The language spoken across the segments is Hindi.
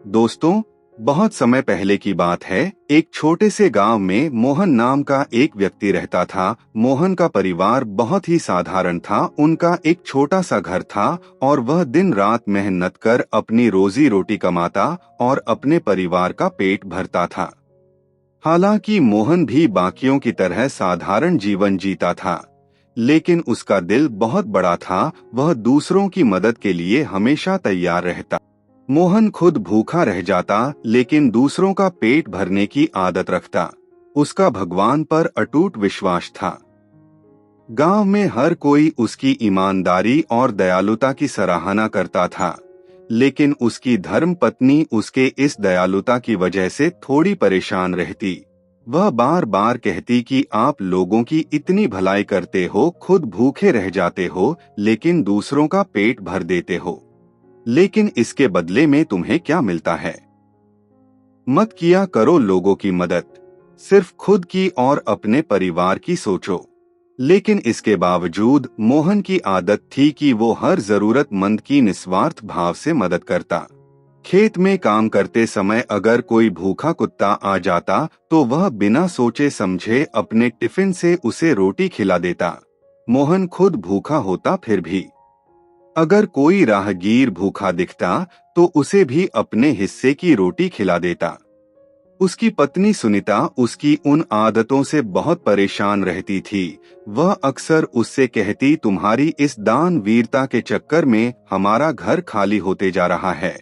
दोस्तों, बहुत समय पहले की बात है। एक छोटे से गांव में मोहन नाम का एक व्यक्ति रहता था। मोहन का परिवार बहुत ही साधारण था। उनका एक छोटा सा घर था और वह दिन रात मेहनत कर अपनी रोजी रोटी कमाता और अपने परिवार का पेट भरता था। हालांकि मोहन भी बाकियों की तरह साधारण जीवन जीता था, लेकिन उसका दिल बहुत बड़ा था। वह दूसरों की मदद के लिए हमेशा तैयार रहता। मोहन खुद भूखा रह जाता, लेकिन दूसरों का पेट भरने की आदत रखता। उसका भगवान पर अटूट विश्वास था। गांव में हर कोई उसकी ईमानदारी और दयालुता की सराहना करता था, लेकिन उसकी धर्म पत्नी उसके इस दयालुता की वजह से थोड़ी परेशान रहती। वह बार बार कहती कि आप लोगों की इतनी भलाई करते हो, खुद भूखे रह जाते हो, लेकिन दूसरों का पेट भर देते हो। लेकिन इसके बदले में तुम्हें क्या मिलता है? मत किया करो लोगों की मदद, सिर्फ खुद की और अपने परिवार की सोचो। लेकिन इसके बावजूद मोहन की आदत थी कि वो हर जरूरतमंद की निस्वार्थ भाव से मदद करता। खेत में काम करते समय अगर कोई भूखा कुत्ता आ जाता तो वह बिना सोचे समझे अपने टिफिन से उसे रोटी खिला देता। मोहन खुद भूखा होता फिर भी अगर कोई राहगीर भूखा दिखता तो उसे भी अपने हिस्से की रोटी खिला देता। उसकी पत्नी सुनीता उसकी उन आदतों से बहुत परेशान रहती थी। वह अक्सर उससे कहती, तुम्हारी इस दान वीरता के चक्कर में हमारा घर खाली होते जा रहा है,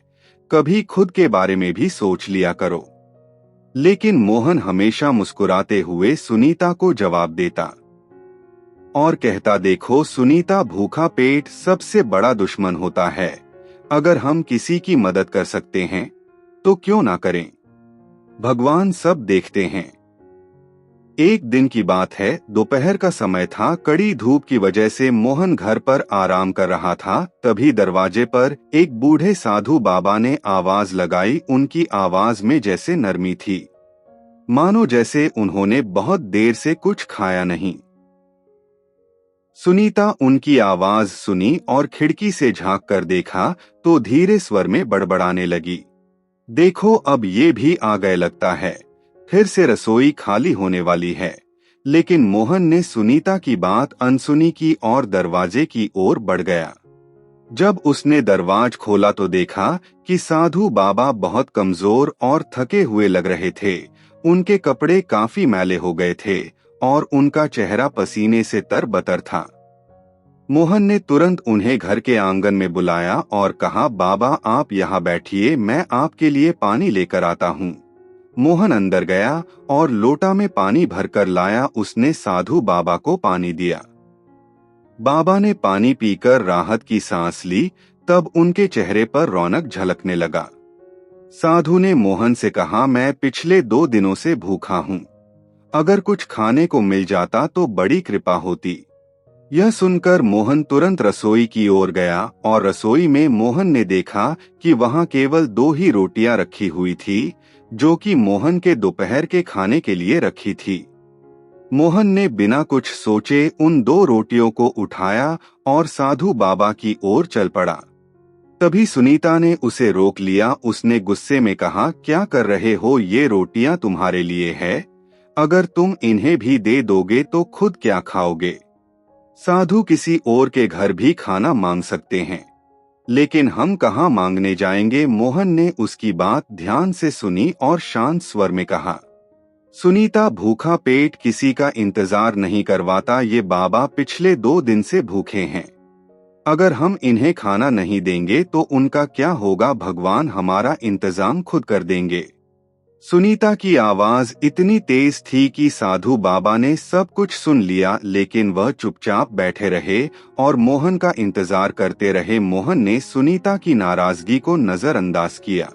कभी खुद के बारे में भी सोच लिया करो। लेकिन मोहन हमेशा मुस्कुराते हुए सुनीता को जवाब देता और कहता, देखो सुनीता, भूखा पेट सबसे बड़ा दुश्मन होता है। अगर हम किसी की मदद कर सकते हैं तो क्यों ना करें? भगवान सब देखते हैं। एक दिन की बात है, दोपहर का समय था। कड़ी धूप की वजह से मोहन घर पर आराम कर रहा था। तभी दरवाजे पर एक बूढ़े साधु बाबा ने आवाज लगाई। उनकी आवाज में जैसे नरमी थी, मानो जैसे उन्होंने बहुत देर से कुछ खाया नहीं। सुनीता उनकी आवाज सुनी और खिड़की से झांक कर देखा तो धीरे स्वर में बड़बड़ाने लगी, देखो अब ये भी आ गए, लगता है फिर से रसोई खाली होने वाली है। लेकिन मोहन ने सुनीता की बात अनसुनी की और दरवाजे की ओर बढ़ गया। जब उसने दरवाज खोला तो देखा कि साधु बाबा बहुत कमजोर और थके हुए लग रहे थे। उनके कपड़े काफी मैले हो गए थे और उनका चेहरा पसीने से तरबतर था। मोहन ने तुरंत उन्हें घर के आंगन में बुलाया और कहा, बाबा आप यहाँ बैठिए, मैं आपके लिए पानी लेकर आता हूँ। मोहन अंदर गया और लोटा में पानी भरकर लाया। उसने साधु बाबा को पानी दिया। बाबा ने पानी पीकर राहत की सांस ली। तब उनके चेहरे पर रौनक झलकने लगा। साधु ने मोहन से कहा, मैं पिछले 2 दिनों से भूखा हूँ, अगर कुछ खाने को मिल जाता तो बड़ी कृपा होती। यह सुनकर मोहन तुरंत रसोई की ओर गया और रसोई में मोहन ने देखा कि वहां केवल 2 ही रोटियां रखी हुई थी, जो कि मोहन के दोपहर के खाने के लिए रखी थी। मोहन ने बिना कुछ सोचे उन 2 रोटियों को उठाया और साधु बाबा की ओर चल पड़ा। तभी सुनीता ने उसे रोक लिया। उसने गुस्से में कहा, क्या कर रहे हो? ये रोटियां तुम्हारे लिए है, अगर तुम इन्हें भी दे दोगे तो खुद क्या खाओगे? साधु किसी और के घर भी खाना मांग सकते हैं, लेकिन हम कहाँ मांगने जाएंगे? मोहन ने उसकी बात ध्यान से सुनी और शांत स्वर में कहा, सुनीता, भूखा पेट किसी का इंतजार नहीं करवाता। ये बाबा पिछले 2 दिन से भूखे हैं, अगर हम इन्हें खाना नहीं देंगे तो उनका क्या होगा? भगवान हमारा इंतजाम खुद कर देंगे। सुनीता की आवाज इतनी तेज थी कि साधु बाबा ने सब कुछ सुन लिया, लेकिन वह चुपचाप बैठे रहे और मोहन का इंतजार करते रहे। मोहन ने सुनीता की नाराजगी को नजरअंदाज किया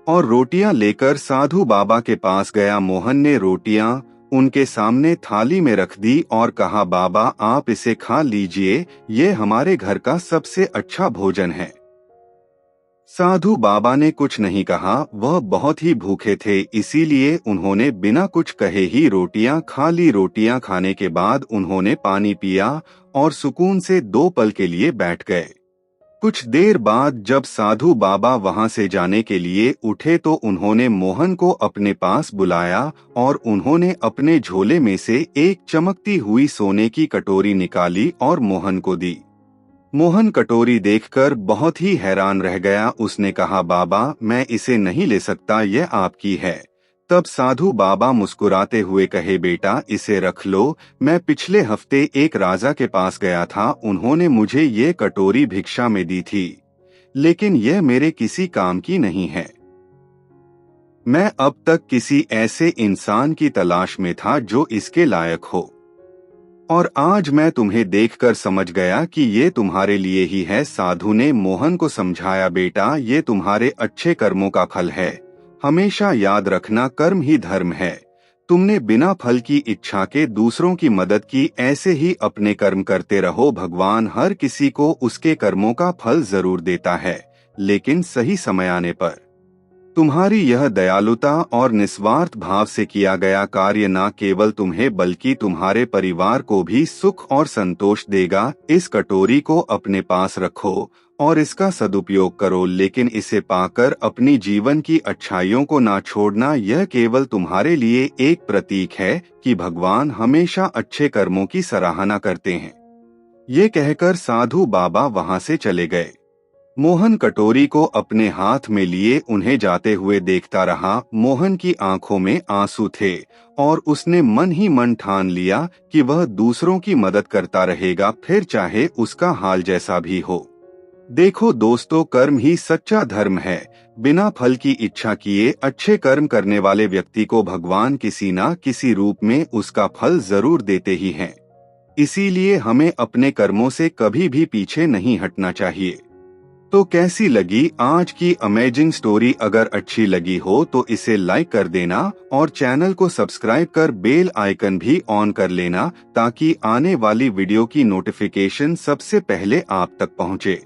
और रोटियां लेकर साधु बाबा के पास गया। मोहन ने रोटियां उनके सामने थाली में रख दी और कहा, बाबा आप इसे खा लीजिए, ये हमारे घर का सबसे अच्छा भोजन है। साधु बाबा ने कुछ नहीं कहा। वह बहुत ही भूखे थे, इसीलिए उन्होंने बिना कुछ कहे ही रोटियां खा ली। रोटियां खाने के बाद उन्होंने पानी पिया और सुकून से 2 पल के लिए बैठ गए। कुछ देर बाद जब साधु बाबा वहां से जाने के लिए उठे तो उन्होंने मोहन को अपने पास बुलाया और उन्होंने अपने झोले में से एक चमकती हुई सोने की कटोरी निकाली और मोहन को दी। मोहन कटोरी देखकर बहुत ही हैरान रह गया। उसने कहा, बाबा मैं इसे नहीं ले सकता, यह आपकी है। तब साधु बाबा मुस्कुराते हुए कहे, बेटा इसे रख लो। मैं पिछले हफ्ते एक राजा के पास गया था, उन्होंने मुझे ये कटोरी भिक्षा में दी थी, लेकिन यह मेरे किसी काम की नहीं है। मैं अब तक किसी ऐसे इंसान की तलाश में था जो इसके लायक हो, और आज मैं तुम्हें देखकर समझ गया कि ये तुम्हारे लिए ही है। साधु ने मोहन को समझाया, बेटा ये तुम्हारे अच्छे कर्मों का फल है। हमेशा याद रखना, कर्म ही धर्म है। तुमने बिना फल की इच्छा के दूसरों की मदद की, ऐसे ही अपने कर्म करते रहो। भगवान हर किसी को उसके कर्मों का फल जरूर देता है, लेकिन सही समय आने पर। तुम्हारी यह दयालुता और निस्वार्थ भाव से किया गया कार्य न केवल तुम्हें बल्कि तुम्हारे परिवार को भी सुख और संतोष देगा। इस कटोरी को अपने पास रखो और इसका सदुपयोग करो, लेकिन इसे पाकर अपनी जीवन की अच्छाइयों को ना छोड़ना। यह केवल तुम्हारे लिए एक प्रतीक है कि भगवान हमेशा अच्छे कर्मों की सराहना करते हैं। ये कहकर साधु बाबा वहां से चले गए। मोहन कटोरी को अपने हाथ में लिए उन्हें जाते हुए देखता रहा। मोहन की आंखों में आंसू थे और उसने मन ही मन ठान लिया कि वह दूसरों की मदद करता रहेगा, फिर चाहे उसका हाल जैसा भी हो। देखो दोस्तों, कर्म ही सच्चा धर्म है। बिना फल की इच्छा किए अच्छे कर्म करने वाले व्यक्ति को भगवान किसी न किसी रूप में उसका फल जरूर देते ही हैं। इसीलिए हमें अपने कर्मों से कभी भी पीछे नहीं हटना चाहिए। तो कैसी लगी आज की अमेजिंग स्टोरी? अगर अच्छी लगी हो तो इसे लाइक कर देना और चैनल को सब्सक्राइब कर बेल आइकन भी ऑन कर लेना, ताकि आने वाली वीडियो की नोटिफिकेशन सबसे पहले आप तक पहुंचे।